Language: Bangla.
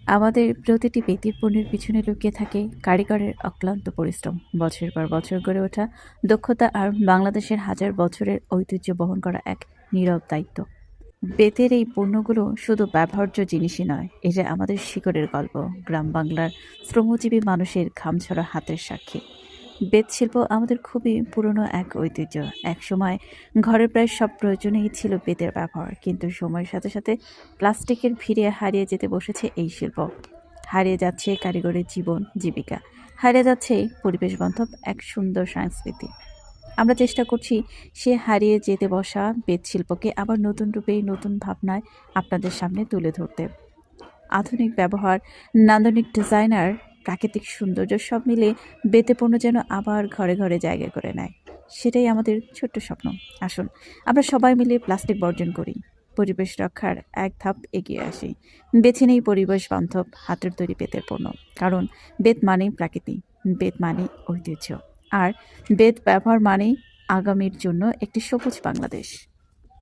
আমাদের প্রতিটি বেতির পণ্যের পিছনে লুকিয়ে থাকে কারিগরের অক্লান্ত পরিশ্রম, বছরের পর বছর গড়ে ওঠা দক্ষতা আর বাংলাদেশের হাজার বছরের ঐতিহ্য বহন করা এক নীরব দায়িত্ব। বেতের এই পণ্যগুলো শুধু ব্যবহার্য জিনিসই নয়, এটা আমাদের শিকড়ের গল্প, গ্রাম বাংলার শ্রমজীবী মানুষের ঘামছড়া হাতের সাক্ষী। বেত শিল্প আমাদের খুবই পুরনো এক ঐতিহ্য। একসময় ঘরের প্রায় সব প্রয়োজনেই ছিল বেতের ব্যবহার, কিন্তু সময়ের সাথে সাথে প্লাস্টিকের ভিড়ে হারিয়ে যেতে বসেছে এই শিল্প। হারিয়ে যাচ্ছে কারিগরের জীবন জীবিকা, হারিয়ে যাচ্ছে পরিবেশ বান্ধব এক সুন্দর সংস্কৃতি। আমরা চেষ্টা করছি সে হারিয়ে যেতে বসা বেত শিল্পকে আবার নতুন রূপে, নতুন ভাবনায় আপনাদের সামনে তুলে ধরতে। আধুনিক ব্যবহার, নান্দনিক ডিজাইন আর প্রাকৃতিক সৌন্দর্য সব মিলে বেতে পণ্য যেন আবার ঘরে ঘরে জায়গা করে নেয়। সেটাই আমাদের ছোট্ট স্বপ্ন। আসুন আমরা সবাই মিলে প্লাস্টিক বর্জন করি, পরিবেশ রক্ষার এক ধাপ এগিয়ে আসি। বেছে নেই পরিবেশ বান্ধব হাতের তৈরি বেতের পণ্য, কারণ বেত মানেই প্রাকৃতি, বেত মানেই ঐতিহ্য, আর বেত ব্যবহার মানেই আগামীর জন্য একটি সবুজ বাংলাদেশ।